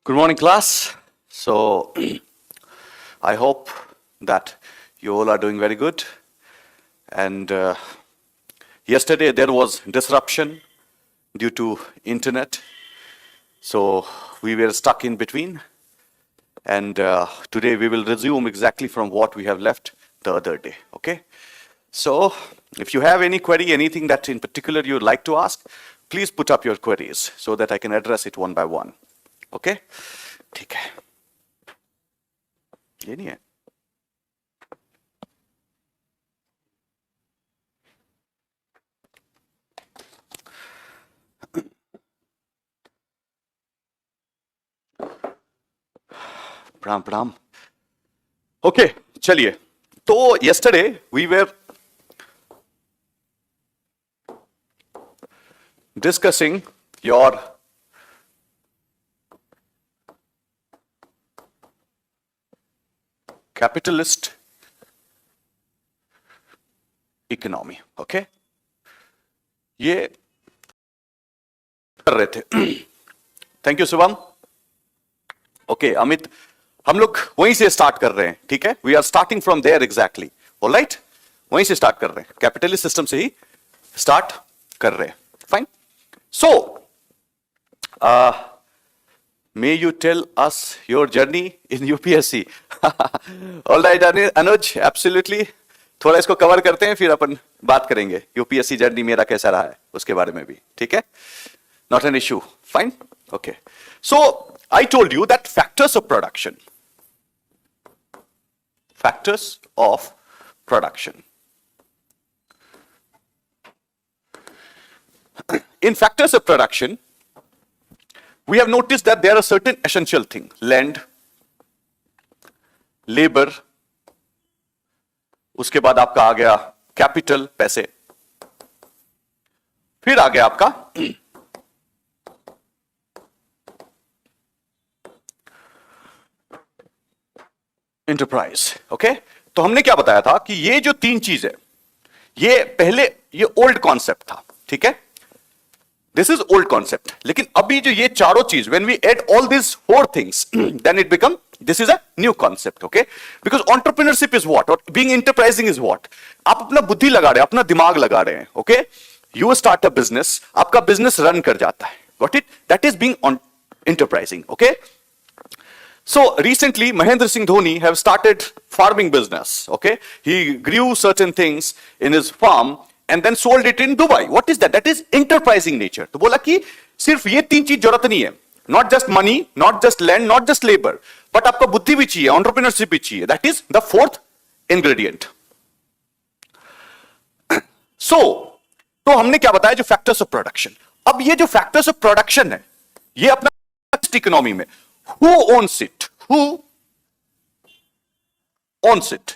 Good morning, class. So, I hope that you all are doing very good. And yesterday there was disruption due to internet. So, we were stuck in between. And today we will resume exactly from what we have left the other day. Okay? So, if you have any query, anything that in particular you would like to ask, please put up your queries so that I can address it one by one. Okay ठीक है ये नहीं है प्रणाम प्रणाम okay चलिए तो yesterday we were discussing your capitalist economy. Okay ये कर रहे थे. Thank you Shubham. Okay Amit, हम लोग वहीं से स्टार्ट कर रहे हैं. ठीक है, we are starting from there exactly. Alright, वहीं से स्टार्ट कर रहे हैं, कैपिटलिस्ट सिस्टम से ही स्टार्ट कर रहे हैं. Fine. So may you tell us your journey in UPSC. All right, Anuj, absolutely. थोड़ा इसको कवर करते हैं, फिर अपन बात करेंगे यूपीएससी जर्नी मेरा कैसा रहा है उसके बारे में भी. ठीक है, not an issue. Fine. Okay, so I told you that factors of production, in factors of production we have noticed that there are certain essential things: land, labor, उसके बाद आपका आ गया कैपिटल, पैसे, फिर आ गया आपका एंटरप्राइज. ओके, तो हमने क्या बताया था कि ये जो तीन चीज है, ये पहले ये ओल्ड कॉन्सेप्ट था. ठीक है, दिस इज ओल्ड कॉन्सेप्ट. लेकिन अभी जो ये चारों चीज, when we add all this four things, then it become this is a new concept. Okay, because entrepreneurship is what, और बीइंग एंटरप्राइजिंग इज व्हाट. आप अपना बुद्धि लगा रहे हैं, अपना दिमाग लगा रहे हैं. Okay, you start a business, आपका बिजनेस रन कर जाता है. Got it? That is being enterprising. Okay, so recently Mahendra Singh Dhoni have started farming business. Okay, he grew certain things in his farm and then sold it in Dubai. What is that? That is enterprising nature. तो बोला कि सिर्फ ये तीन चीज जरूरत नहीं है. Not just money, not just land, not just labor, but आपका बुद्धि भी चाहिए, entrepreneurship भी चाहिए. That is the fourth ingredient. So, तो हमने क्या बताया, जो factors of production. अब ये जो factors of production है, ये अपना इकोनॉमी में who owns it? Who owns it?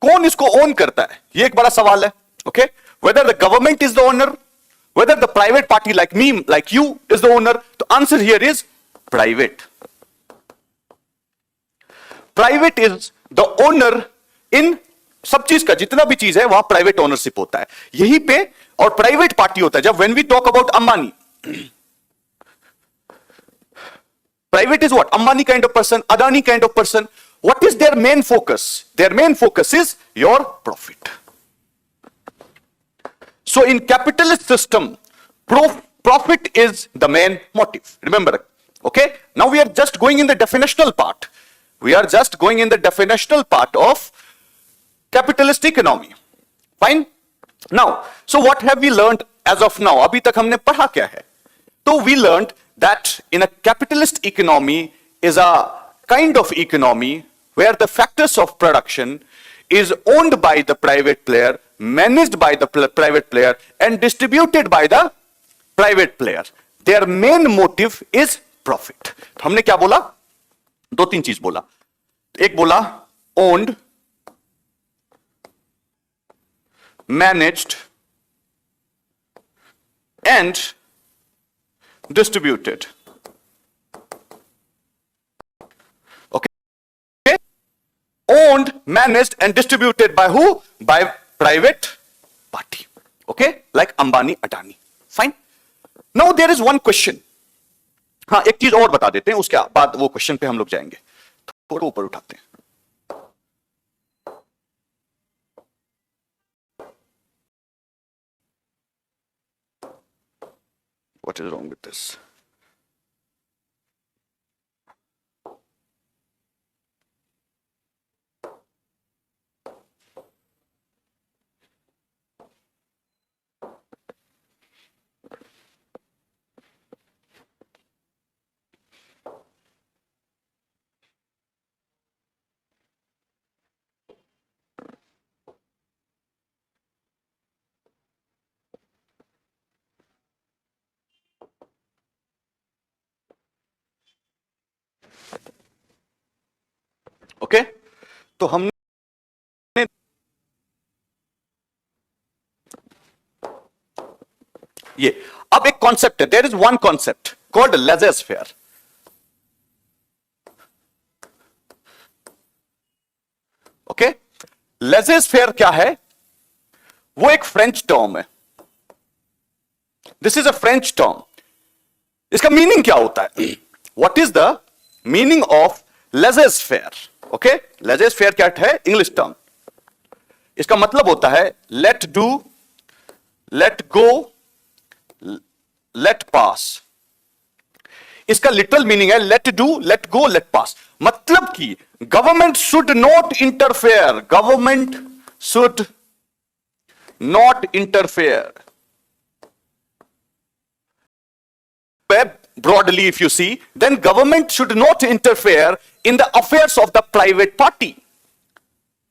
कौन इसको ओन करता है, ये एक बड़ा सवाल है. Okay, whether the government is the owner, whether the private party like me, like you is the owner. The answer here is private. Private is the owner in सब चीज का, जितना भी चीज है वहां प्राइवेट ओनरशिप होता है. यहीं पे और प्राइवेट पार्टी होता है. जब when we talk about Ambani, private is what? Ambani kind of person, Adani kind of person. What is their main focus? Their main focus is your profit. So in capitalist system, profit is the main motive. Remember, okay? Now we are just going in the definitional part. We are just going in the definitional part of capitalist economy. Fine? Now, so what have we learned as of now? अभी तक हमने पढ़ा क्या है? So we learned that in a capitalist economy is a kind of economy where the factors of production is owned by the private player, managed by the private player, and distributed by the private player. Their main motive is profit. हमने क्या बोला? दो तीन चीज बोला. एक बोला owned, managed, and distributed. Okay, owned, managed, and distributed by who? By private party. Okay, like Ambani, Adani. Fine. Now there is one question. हाँ, एक चीज और बता देते हैं, उसके बाद वो क्वेश्चन पे हम लोग जाएंगे। थोड़ा ऊपर उठाते हैं। What is wrong with this? Okay, तो हमने ये अब एक कॉन्सेप्ट है, there is one concept called laissez faire. Okay, laissez faire क्या है? वो एक फ्रेंच टर्म है। This is a French term. इसका मीनिंग क्या होता है? What is the meaning of laissez faire? Okay, laissez faire क्या है? English term. इसका मतलब होता है let do, let go, let pass. इसका लिटरल मीनिंग है let do, let go, let पास। मतलब कि government should not interfere, government should not interfere. Broadly, if you see, then government should not interfere in the affairs of the private party.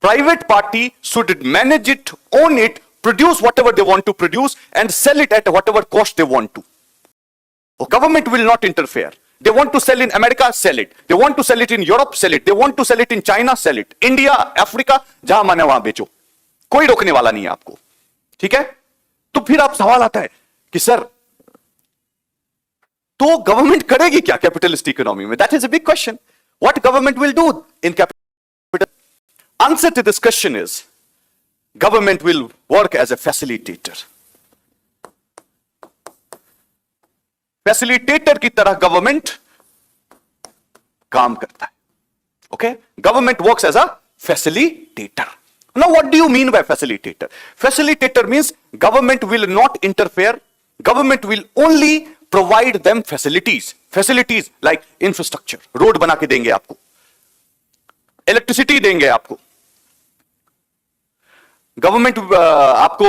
Private party should manage it, own it, produce whatever they want to produce, and sell it at whatever cost they want to. Government will not interfere. They want to sell in America, sell it. They want to sell it in Europe, sell it. They want to sell it in China, sell it. India, Africa, जहां माने वहां बेचो, कोई रोकने वाला नहीं है आपको। ठीक है? तो फिर आप सवाल आता है कि सर तो गवर्नमेंट करेगी क्या कैपिटलिस्ट इकोनॉमी में? That is a big question. What government will do in capital? Answer to this question is government will work as a facilitator. Facilitator की तरह गवर्नमेंट काम करता है। Okay, government works as a facilitator. Now what do you mean by facilitator? Facilitator means government will not interfere, government will only provide them facilities. Facilities like infrastructure, road बना के देंगे आपको, electricity देंगे आपको। Government आपको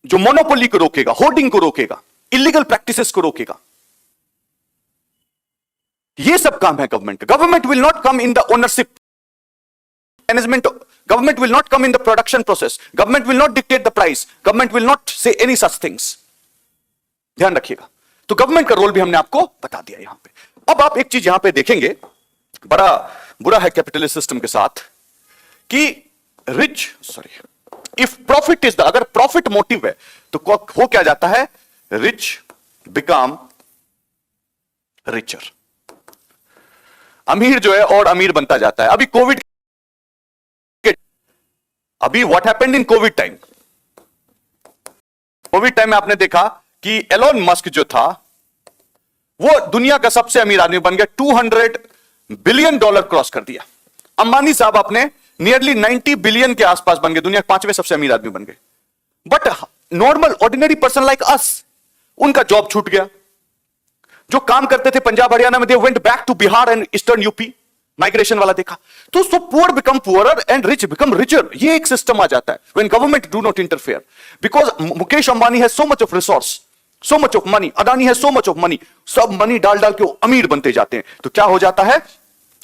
जो monopoly को रोकेगा, होर्डिंग को रोकेगा, इलीगल प्रैक्टिसेस को रोकेगा, ये सब काम है government. Government will not come in the ownership management, government will not come in the production process, government will not dictate the price, government will not say any such things. ध्यान रखिएगा। तो government का role भी हमने आपको बता दिया यहां पे। अब आप एक चीज यहां पे देखेंगे, बड़ा बुरा है कैपिटलिस्ट सिस्टम के साथ कि इफ प्रॉफिट इज द, अगर प्रॉफिट मोटिव है तो हो क्या जाता है? Rich become richer. अमीर जो है और अमीर बनता जाता है। अभी what happened in Covid time? Covid time में आपने देखा कि एलोन मस्क जो था वो दुनिया का सबसे अमीर आदमी बन गया, $200 बिलियन क्रॉस कर दिया। अंबानी साहब अपने नियरली 90 बिलियन के आसपास बन गए, दुनिया के 5वें सबसे अमीर आदमी बन गए। But normal ordinary person like us, उनका जॉब छूट गया। जो काम करते थे पंजाब हरियाणा में, they went back to Bihar and eastern UP. Migration वाला देखा। तो so poor become poorer and rich become richer. ये एक सिस्टम आ जाता है when government do not interfere. Because Mukesh Ambani has so much of resource, so much of money, Adani है so much of money, सब मनी डाल डाल के वो अमीर बनते जाते हैं। तो क्या हो जाता है?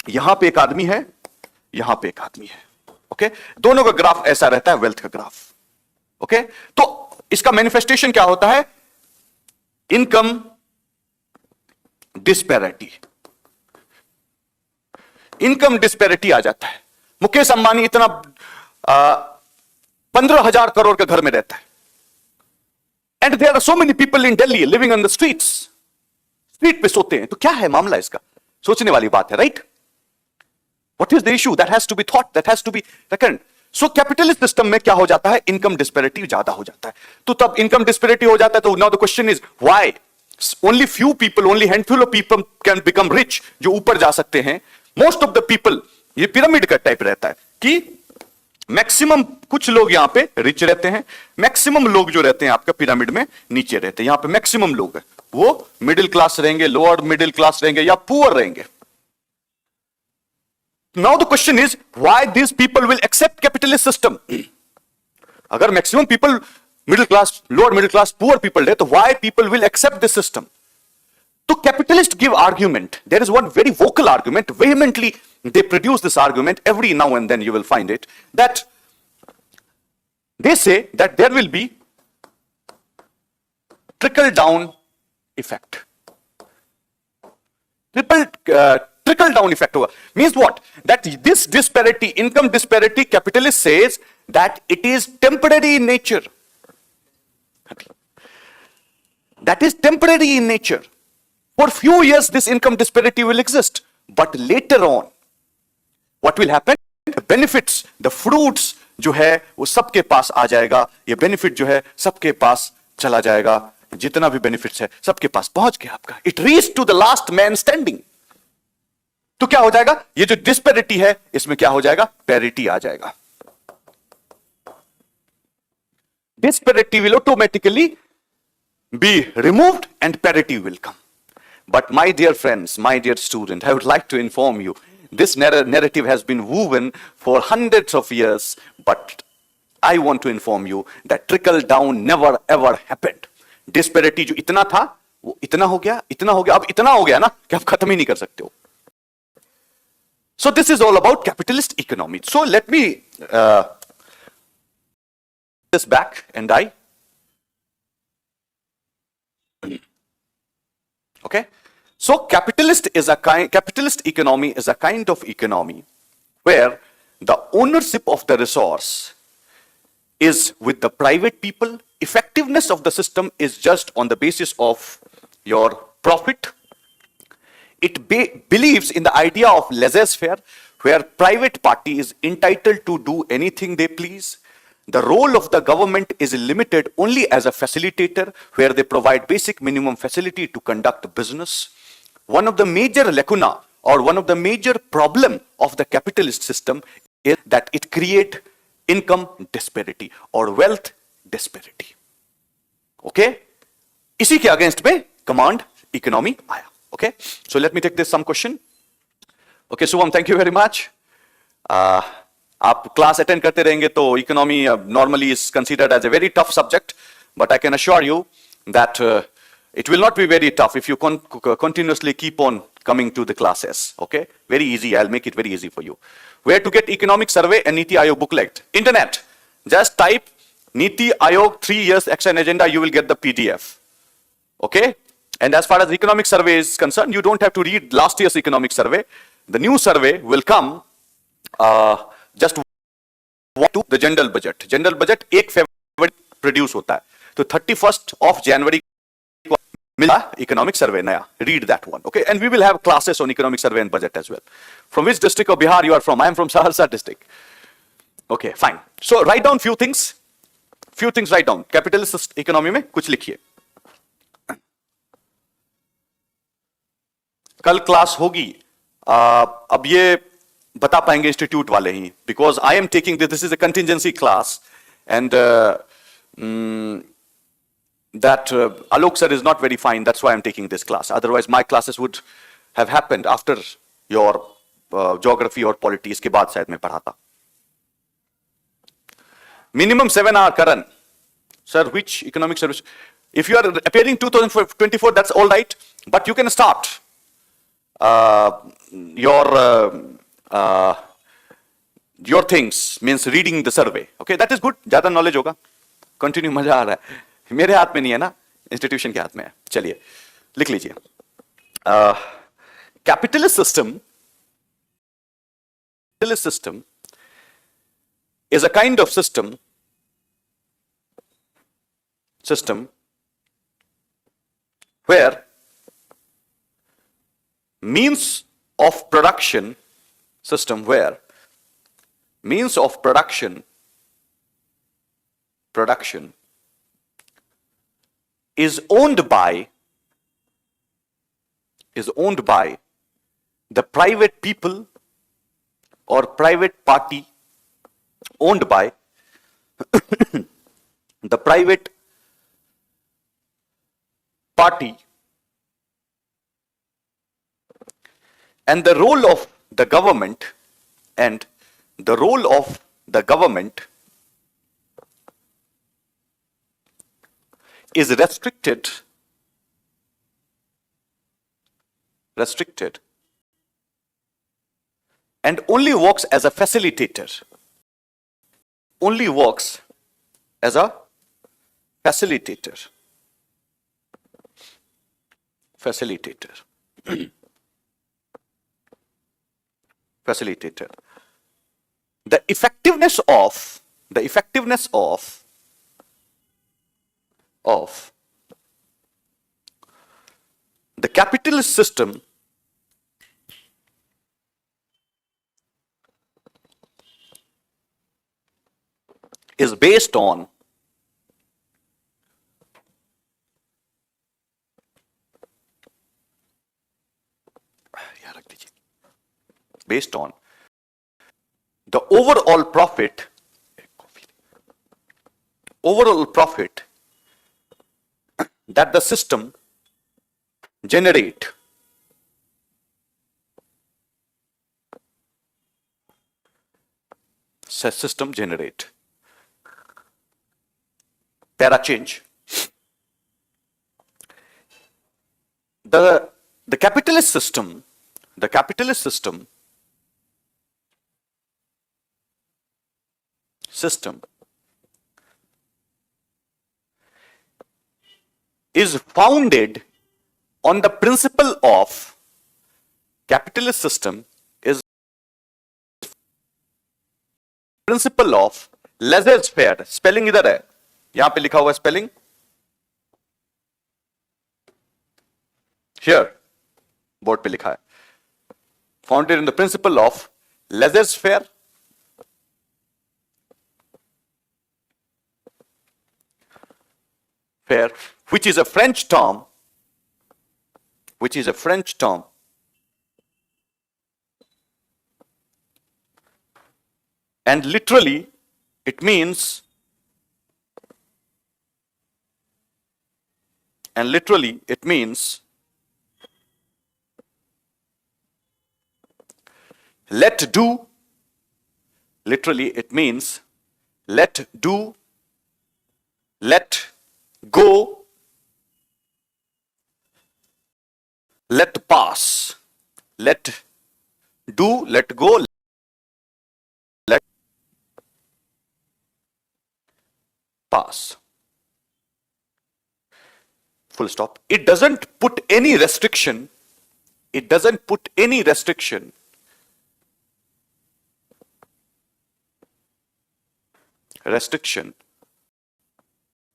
यहां पे एक आदमी है, यहां पे एक आदमी है। ओके, दोनों का ग्राफ ऐसा रहता है, वेल्थ का ग्राफ। ओके, तो इसका मैनिफेस्टेशन क्या होता है? इनकम डिस्पैरिटी, इनकम डिस्पैरिटी आ जाता है। मुकेश अंबानी इतना 15,000 करोड़ के घर में रहता है, and there are so many people in Delhi living on the streets, street पे सोते हैं। तो क्या है मामला इसका? सोचने वाली बात है, right? What is the issue? That has to be thought, that has to be reckoned. So capitalist system में क्या हो जाता है? इनकम डिस्पैरिटी ज्यादा हो जाता है। तो तब इनकम डिस्पैरिटी हो जाता है, तो now the question is why? Only few people, only handful of people can become rich, जो ऊपर जा सकते हैं. मोस्ट ऑफ द पीपल, ये पिरामिड का टाइप रहता है कि मैक्सिमम कुछ लोग यहां पे रिच रहते हैं, मैक्सिमम लोग जो रहते हैं आपका पिरामिड में नीचे रहते हैं. यहां पे मैक्सिमम लोग हैं वो मिडिल क्लास रहेंगे, लोअर मिडिल क्लास रहेंगे या पुअर रहेंगे. Now the question is why this people will accept capitalist system. अगर maximum people middle class, lower middle class, poor people है, तो why people will accept this system. तो capitalist give argument. There is one very vocal argument, vehemently they produce this argument every now and then. You will find it that they say that there will be trickle down effect. Trickle down effect होगा. Means what? That this disparity, income disparity, capitalist says that it is temporary in nature. That is temporary in nature. For few years this income disparity will exist, but later on what will happen? The benefits, the fruits जो है वो सबके पास आ जाएगा. ये benefit जो है सबके पास चला जाएगा. जितना भी बेनिफिट्स है सबके पास पहुंच गया आपका. It reach to the last man standing. तो क्या हो जाएगा? ये जो डिस्पेरिटी है इसमें क्या हो जाएगा? पैरिटी आ जाएगा. Disparity will automatically be removed and parity will come. But my dear friends, my dear student, I would like to inform you, this narrative has been woven for hundreds of years, but I want to inform you that trickle down never ever happened. Disparity जो इतना था वो इतना हो गया, इतना हो गया, अब इतना हो गया ना कि आप खत्म ही नहीं कर सकते हो. So this is all about capitalist economy. So let me this back and I. Okay. So capitalist economy is a kind of economy where the ownership of the resource is with the private people. Effectiveness of the system is just on the basis of your profit. It believes in the idea of laissez-faire, where private party is entitled to do anything they please. The role of the government is limited only as a facilitator, where they provide basic minimum facility to conduct business. One of the major lacuna or one of the major problem of the capitalist system is that it creates income disparity or wealth disparity. Okay? इसी के against में command economy आया. Okay? So let me take this some question. Okay, Subham, thank you very much. आप class attend करते रहेंगे तो economy normally is considered as a very tough subject, but I can assure you that it will not be very tough if you continuously keep on coming to the classes. Okay, very easy. I'll make it very easy for you. Where to get economic survey and Niti Aayog booklet? Internet. Just type Niti Aayog 3 years action agenda. You will get the PDF. Okay. And as far as economic survey is concerned, you don't have to read last year's economic survey. The new survey will come just to the general budget. General budget 1 February produce होता है. तो 31st of January मिला economic survey नया. Read that one. Okay. And we will have classes on economic survey and budget as well. From which district of Bihar you are from? I am from Saharsa district. Okay, fine. So write down few things. Few things write down. Capitalist economy में कुछ लिखिए. कल class होगी. अब ये बता पाएंगे institute वाले ही, because I am taking this is a contingency class and that Alok sir is not very fine. That's why I'm taking this class. Otherwise, my classes would have happened after your geography or polity. इसके बाद शायद मैं पढ़ाता. Minimum 7 hour, Karan. Sir, which economic service? If you are appearing 2024, that's all right. But you can start your things, means reading the survey. Okay, that is good. ज़्यादा knowledge होगा. Continue, मजा आ रहा है. मेरे हाथ में नहीं है ना, इंस्टीट्यूशन के हाथ में है. चलिए लिख लीजिए. Capitalist system is a kind of system where means of production is owned by is owned by the private people or private party owned by the private party, and the role of the government and the role of the government is restricted and only works as a facilitator. Only works as a facilitator. Facilitator. The effectiveness of the capitalist system is based on the overall profit that the system generate. Para change. The capitalist system is founded on the principle of laissez-faire. Spelling इधर है, यहां पे लिखा हुआ spelling, here board पे लिखा है, founded in the principle of laissez-faire, which is a French term, and literally it means let do. Literally it means let do, let go, let pass. Let do, let go, let pass. Full stop. It doesn't put any restriction.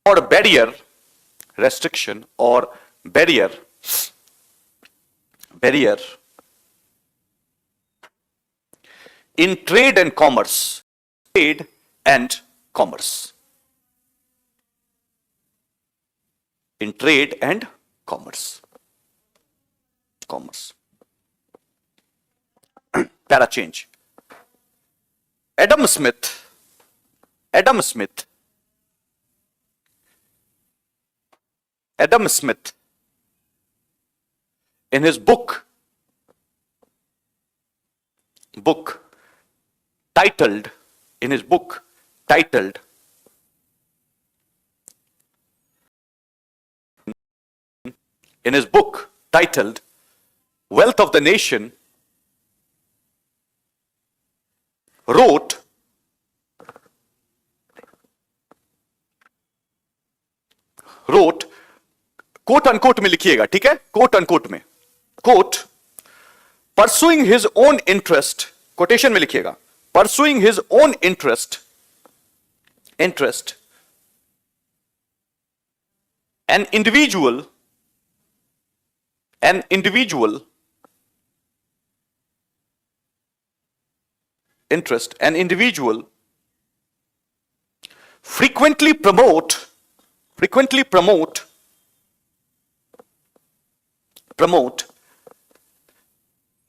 Or barrier in trade and commerce. Para change. Adam Smith in his book titled Wealth of the Nation wrote quote unquote में लिखिएगा, ठीक है, quote unquote में, quote, pursuing his own interest, quotation में लिखिएगा, pursuing his own interest an individual frequently promote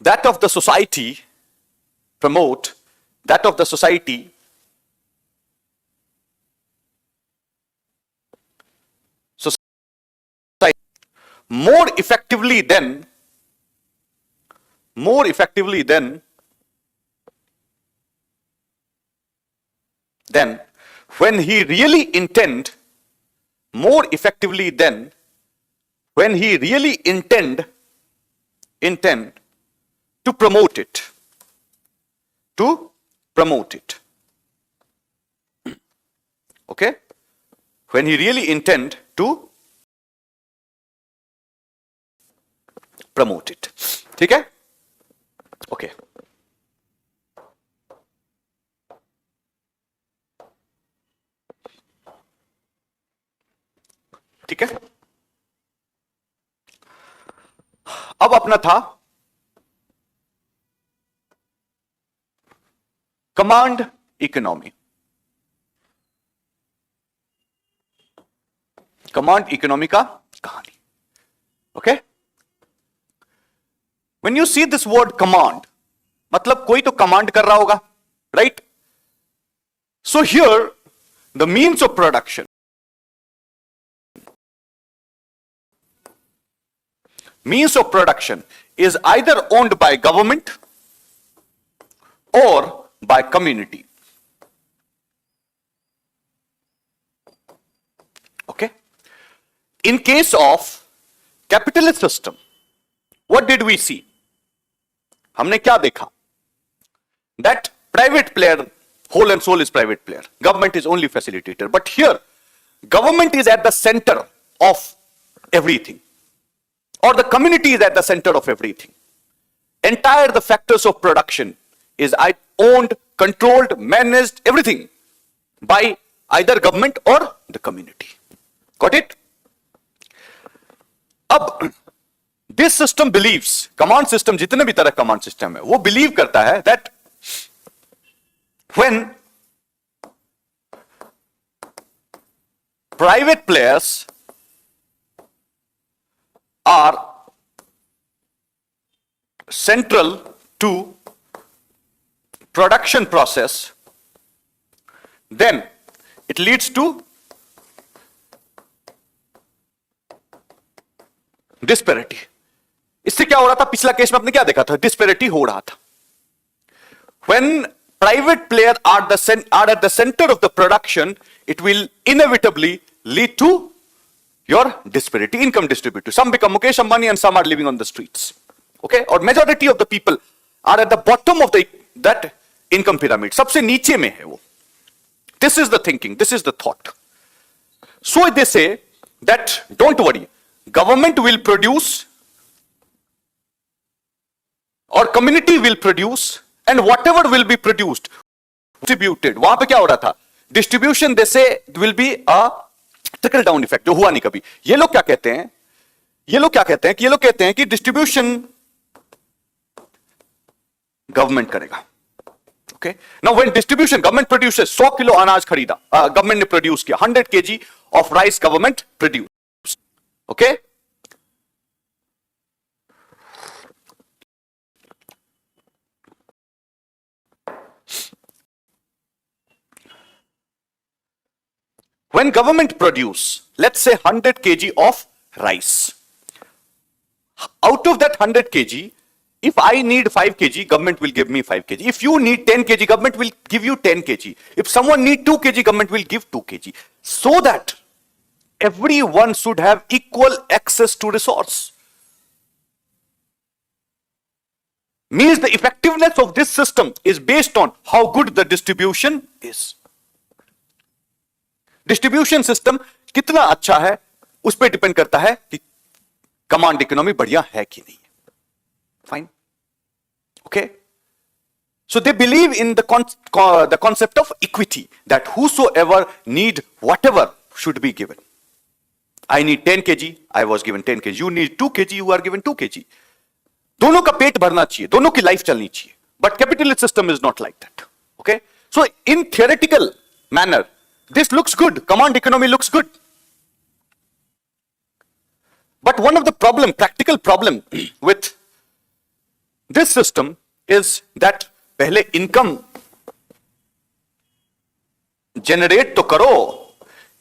that of the society, promote that of the society more effectively than when he really intend to promote it. Okay? When he really intend to promote it. ठीक है? Okay. ठीक है? अब अपना था command economy. Command economy का कहानी. Okay? When you see this word command, मतलब कोई तो कमांड कर रहा होगा, right? So here the means of production is either owned by government or by community. Okay? In case of capitalist system, what did we see? हमने क्या देखा? That private player, whole and soul is private player. Government is only facilitator. But here, government is at the center of everything. Or the community is at the center of everything. Entire the factors of production is owned, controlled, managed, everything by either government or the community. Got it? अब this system believes, command system जितने भी तरह command system है, वो believe करता है that when private players are central to production process, then it leads to disparity. इससे क्या हो रहा था? पिछला केस में आपने क्या देखा था? डिस्पेरिटी हो रहा था. When private players are at the center of the production, it will inevitably lead to your disparity, income disparity. Some become Mukesh Ambani and some are living on the streets. Okay? Or majority of the people are at the bottom of that income pyramid. सबसे नीचे में है वो. This is the thinking. This is the thought. So they say that don't worry, government will produce or community will produce and whatever will be produced distributed. वहां पे क्या हो रहा था? Distribution they say will be a trickle down effect, जो हुआ नहीं कभी. ये लोग क्या कहते हैं? ये लोग कहते हैं कि डिस्ट्रीब्यूशन गवर्नमेंट करेगा. Okay? Now when distribution, government produces 100 kilo अनाज खरीदा, गवर्नमेंट ने प्रोड्यूस किया, 100 kg of rice government produced. Okay? When government produce, let's say 100 kg of rice, out of that 100 kg, if I need 5 kg, government will give me 5 kg. If you need 10 kg, government will give you 10 kg. If someone need 2 kg, government will give 2 kg. So that everyone should have equal access to resource. Means the effectiveness of this system is based on how good the distribution is. Distribution system कितना अच्छा है उस पर depend करता है कि command economy बढ़िया है कि नहीं. Fine. Okay. So they believe in the concept of equity that whosoever need whatever should be given. I need 10 kg, I was given 10 kg. You need 2 kg, you are given 2 kg. दोनों का पेट भरना चाहिए, दोनों की life चलनी चाहिए. But capitalist system is not like that. Okay. So in theoretical manner this looks good. Command economy looks good. But one of the practical problem with this system is that पहले income generate तो करो.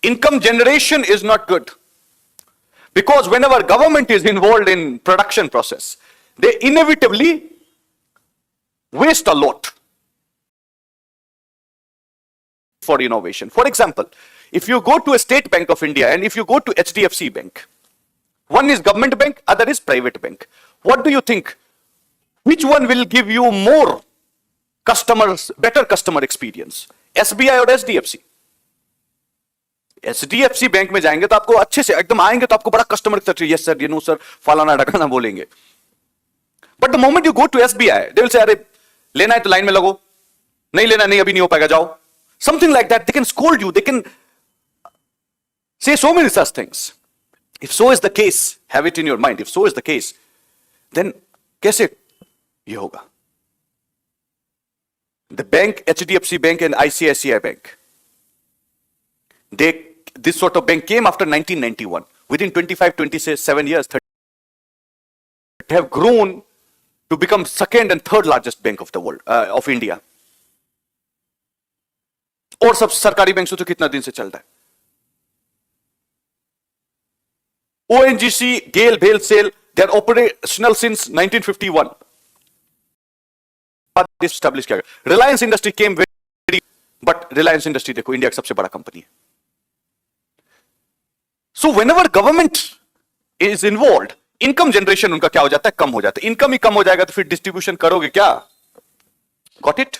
Income generation is not good because whenever government is involved in production process, they inevitably waste a lot for innovation. For example, if you go to a State Bank of India and if you go to HDFC Bank, one is government bank, other is private bank. What do you think? Which one will give you more customers, better customer experience? SBI or HDFC? HDFC bank में जाएंगे तो आपको अच्छे से एकदम आएंगे तो आपको बड़ा customer yes sir, no sir, फलाना ढकाना बोलेंगे. But the moment you go to SBI, they will say अरे लेना है तो लाइन में लगो, नहीं लेना नहीं अभी नहीं हो पाएगा जाओ. Something like that. They can scold you. They can say so many such things. If so is the case, have it in your mind. If so is the case, then कैसे ये होगा? The bank, HDFC Bank and ICICI Bank, this sort of bank came after 1991. Within 25, 27 years, 30, have grown to become second and third largest bank of the world, of India. और सब सरकारी bank से तो कितना दिन से चल रहा है. ONGC, GAIL, BHEL, SAIL, they are operational since 1951. Established किया गया. Reliance Industry came very, but Reliance Industry देखो इंडिया का सबसे बड़ा कंपनी है. So whenever government is involved, income generation उनका क्या हो जाता है? कम हो जाता है. इनकम ही कम हो जाएगा तो फिर डिस्ट्रीब्यूशन करोगे क्या? Got it?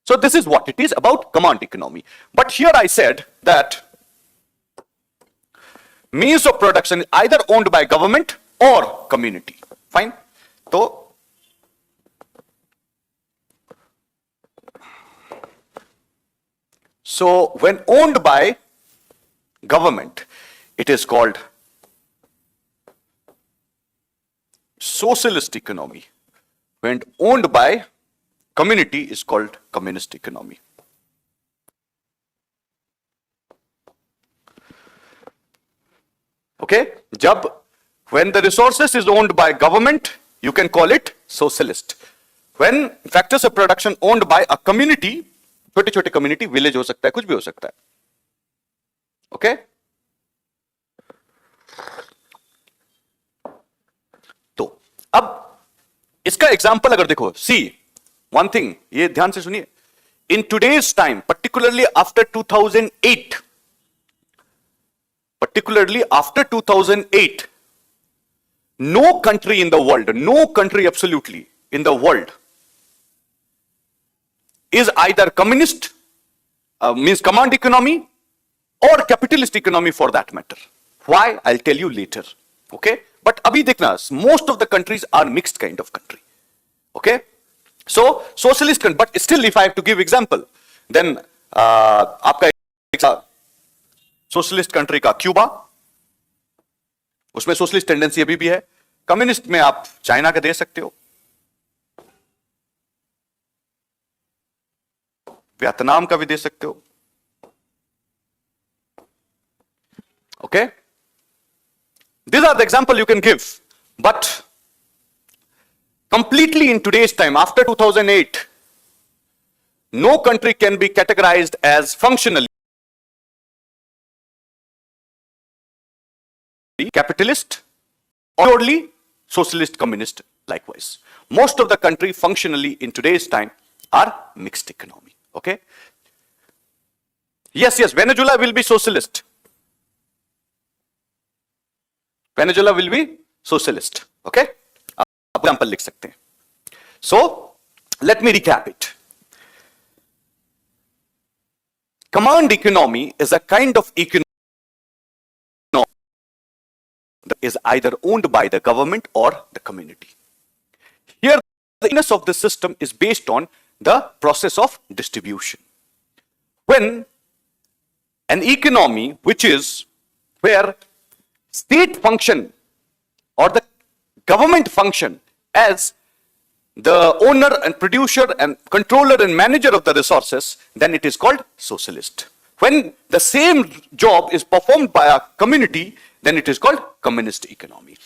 So this is what it is about command economy. But here I said that means of production is either owned by government or community. Fine. So when owned by government, it is called socialist economy. When owned by community is called communist economy. Okay? When the resources is owned by government, you can call it socialist. When factors of production owned by a community, छोटे छोटे community, village हो सकता है, कुछ भी हो सकता है. Okay? तो अब इसका एग्जाम्पल अगर देखो, see one thing, ये ध्यान से सुनिए. In today's time, particularly after 2008, no country in the world, no country absolutely in the world is either communist, means command economy, or capitalist economy for that matter. Why? I'll tell you later. Okay? But abhi dekhna, most of the countries are mixed kind of country. Okay? So, socialist, but still if I have to give example, then आपका socialist country का Cuba, उसमें socialist tendency अभी भी है. Communist में आप China का दे सकते हो, वियतनाम का भी दे सकते हो. Okay, these are the example you can give, but completely in today's time, after 2008, no country can be categorized as functionally capitalist or purely socialist communist. Likewise, most of the country functionally in today's time are mixed economy. Okay, yes, Venezuela will be socialist. Venezuela will be socialist. Okay, example लिख सकते हैं. So let me recap it. Command economy is a kind of economy that is either owned by the government or the community. Here, the uniqueness of the system is based on the process of distribution. When an economy, which is where state function or the government function as the owner and producer and controller and manager of the resources, then it is called socialist. When the same job is performed by a community, then it is called communist economy.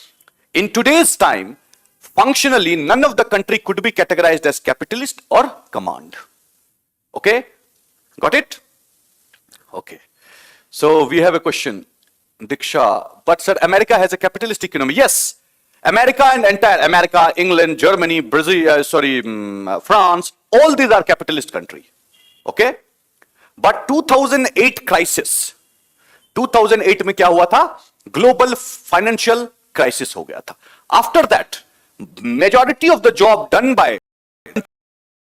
In today's time, functionally none of the country could be categorized as capitalist or command. Okay, got it? Okay, so we have a question, Diksha. But sir, America has a capitalist economy. Yes, America and entire America, England, Germany, Brazil, France, all these are capitalist country. Okay, but 2008 crisis, 2008 में क्या हुआ था? Global financial crisis हो गया था. After that majority of the job done by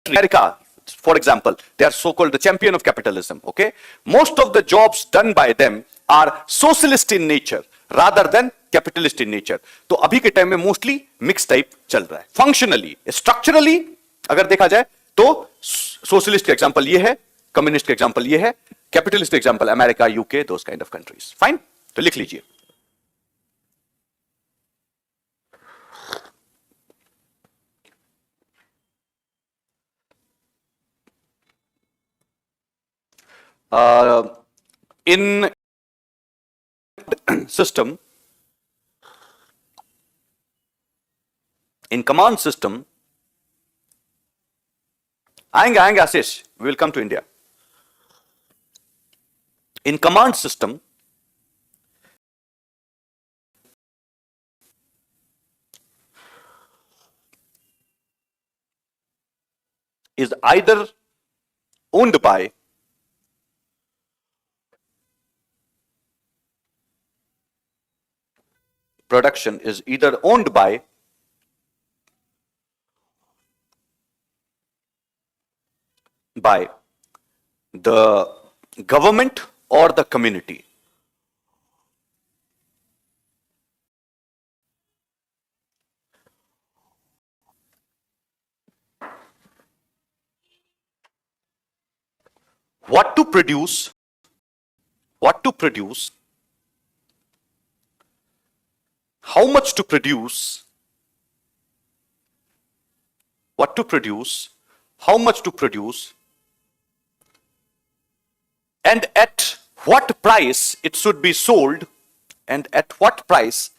America, for example, they are so-called the champion of capitalism, okay? Most of the jobs done by them are socialist in nature rather than capitalist in nature. तो अभी के time में mostly mix type चल रहा है. Functionally, structurally अगर देखा जाए तो सोशलिस्ट का एग्जांपल ये है, कम्युनिस्ट का एग्जांपल ये है, capitalist example America, UK, those kind of countries. Fine, तो लिख लीजिए. In system, in command system, आएंगे आशीष, we will come to India. In command system, is either owned by production is either owned by the government or the community. What to produce, how much to produce, what to produce, how much to produce, and at what price it should be sold, and at what price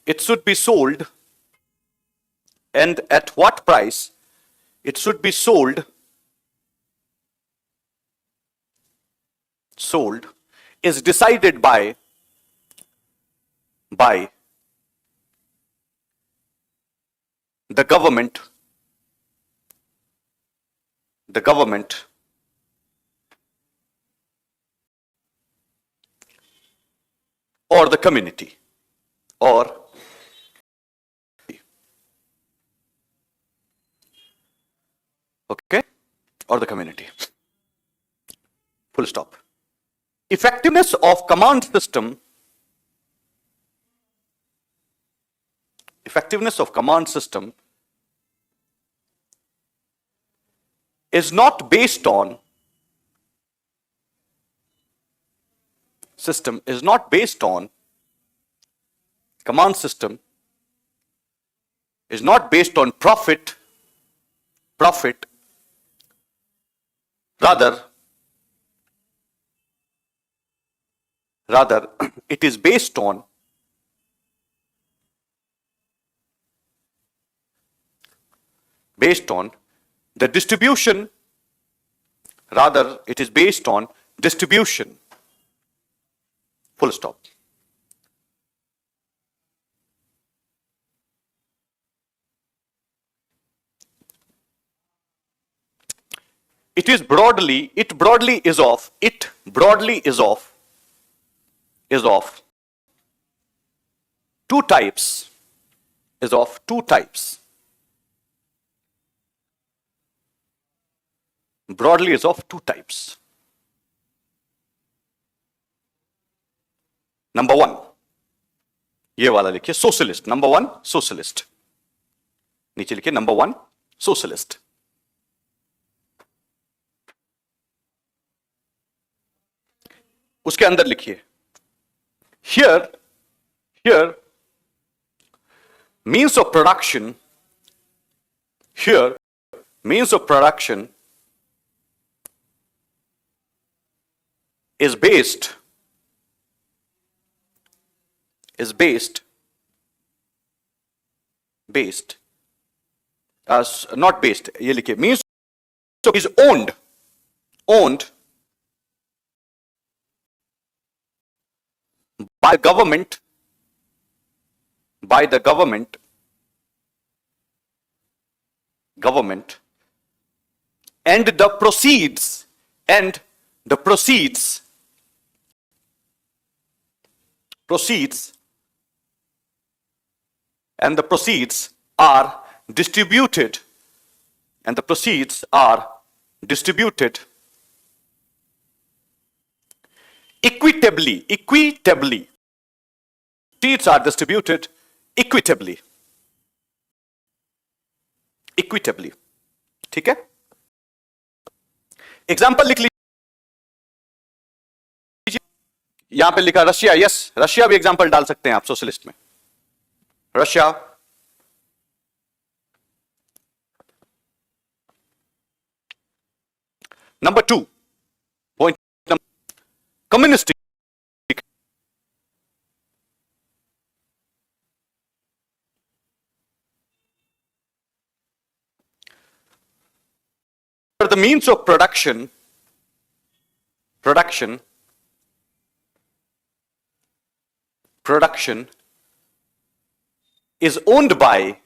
it should be sold, and at what price it should be sold is decided by the government or the community or okay, or the community. Full stop. Effectiveness of command system is not based on command system is not based on profit, rather it is based on the distribution, full stop. It broadly is of two types. Broadly is of two types. Number one, ये वाला लिखिए, socialist. Number one socialist, नीचे लिखिए number one socialist. उसके अंदर लिखिए here means of production is based not based, ये लिखिए, means is owned by the government and the proceeds and the proceeds are distributed equitably. Proceeds are distributed equitably. ठीक है, example लिख लीजिए, यहां पे लिखा रशिया, यस रशिया भी एग्जाम्पल डाल सकते हैं आप सोशलिस्ट में, Russia. Number 2 point, communist the means of production is owned by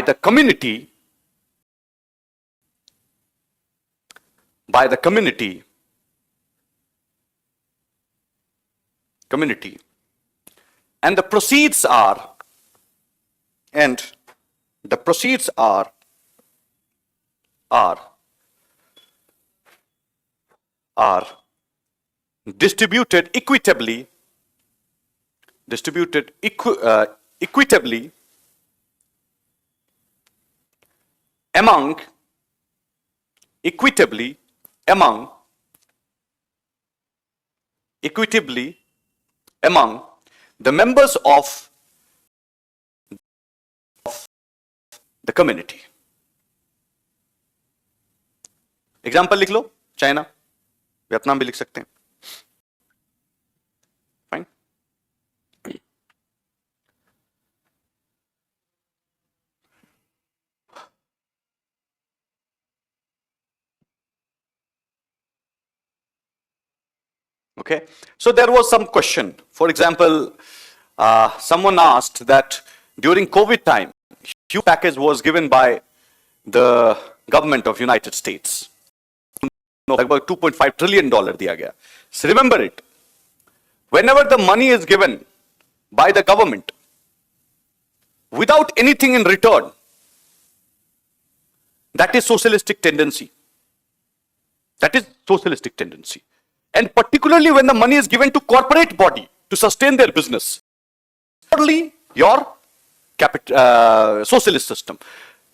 the community, and the proceeds are distributed equitably among the members of the community. Example लिख लो, China, Vietnam भी लिख सकते हैं, fine. Okay, so there was some question. For example, someone asked that during COVID time, huge package was given by the government of United States. About $2.5 trillion दिया गया. So remember it. Whenever the money is given by the government without anything in return, that is socialistic tendency. And particularly when the money is given to corporate body to sustain their business, totally your socialist system.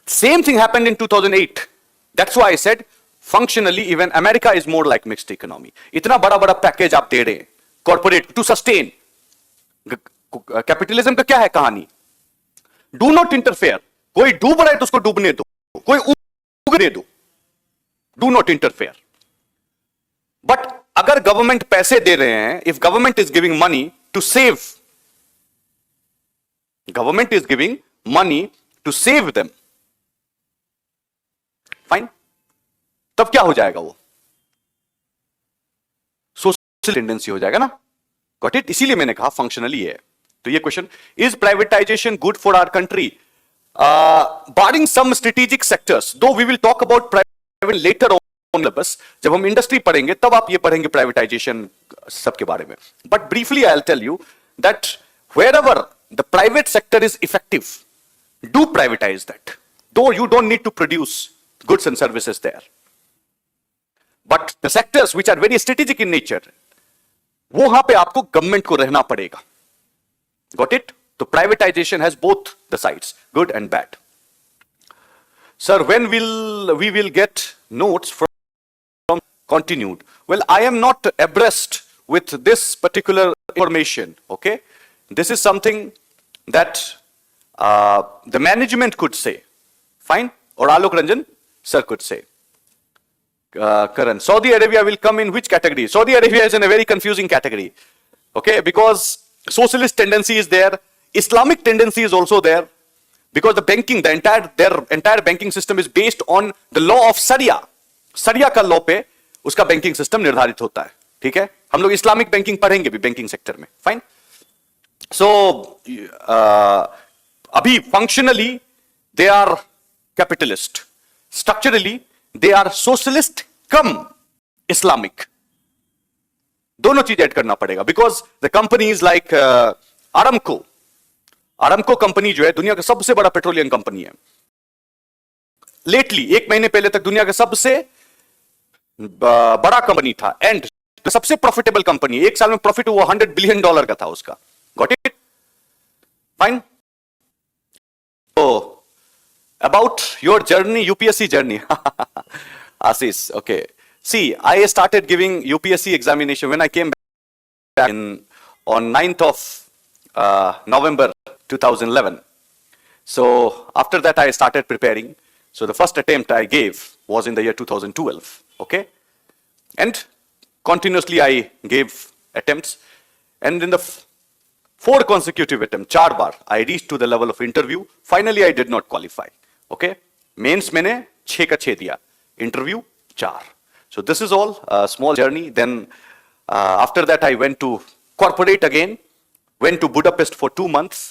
Same thing happened in 2008. That's why I said functionally even America is more like mixed economy. इतना बड़ा बड़ा package आप दे रहे हैं corporate to sustain. Capitalism का क्या है कहानी? Do not interfere. कोई डूब रहा है तो उसको डूबने दो, कोई उगने दो. Do not interfere. But अगर गवर्नमेंट पैसे दे रहे हैं, if government is giving money to save them, fine, तब क्या हो जाएगा? वो सोशल टेंडेंसी हो जाएगा ना. Got it? इसीलिए मैंने कहा फंक्शनली है. तो ये question, is privatization good for our country? Barring some strategic sectors, though we will talk about private later on. बस जब हम इंडस्ट्री पढ़ेंगे तब आप ये पढ़ेंगे प्राइवेटाइजेशन सबके बारे में. But briefly I will tell you that wherever the private sector is effective, do privatize that, though you don't need to produce goods and services there. But the sectors which are very strategic in nature, वहां पे आपको government को रहना पड़ेगा. Got it? तो privatization has both the sides, good and bad. Sir, when we will get notes from continued? Well, I am not abreast with this particular information. Okay, this is something that the management could say. Fine, or Alok Ranjan sir could say. Karan, Saudi Arabia will come in which category? Saudi Arabia is in a very confusing category. Okay, because socialist tendency is there, Islamic tendency is also there, because their entire banking system is based on the law of Sharia का law पे उसका banking system निर्धारित होता है. ठीक है, हम लोग इस्लामिक बैंकिंग पढ़ेंगे भी बैंकिंग सेक्टर में. फाइन. सो अभी functionally they are capitalist, structurally they are socialist cum Islamic. दोनों चीज ऐड करना पड़ेगा, because the companies like Aramco company जो है दुनिया का सबसे बड़ा पेट्रोलियम कंपनी है. लेटली एक महीने पहले तक दुनिया का सबसे बड़ा कंपनी था एंड सबसे प्रॉफिटेबल कंपनी. एक साल में प्रॉफिट हुआ $100 बिलियन का था उसका. Got it? फाइन. तो about your journey, UPSC journey. Ashish, okay. See, I started giving UPSC examination when I came back on 9th of November 2011. So after that I started preparing. So the first attempt I gave was in the year 2012. Okay, and continuously I gave attempts, and in the 4 consecutive attempts, 4 bar I reached to the level of interview. Finally I did not qualify. Okay, mains मैंने 6 का 6 दिया, interview 4. So this is all a small journey. Then after that I went to corporate again, went to Budapest for 2 months,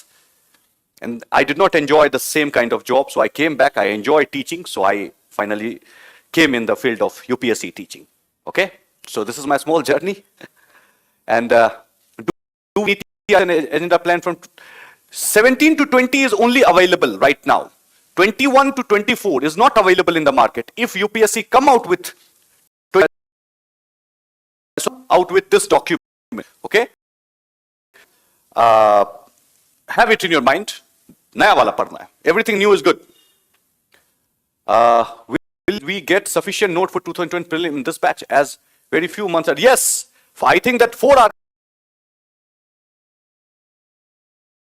and I did not enjoy the same kind of job. So I came back. I enjoyed teaching. So I finally came in the field of UPSC teaching. Okay. So this is my small journey. And do agenda plan from 17 to 20 is only available right now. 21 to 24 is not available in the market. If UPSC come out with this document, okay, have it in your mind. नया वाला पढ़ना है. Everything new is good. Will we get sufficient note for 2020 prelim in this batch, as very few months are? Yes, I think that 4 are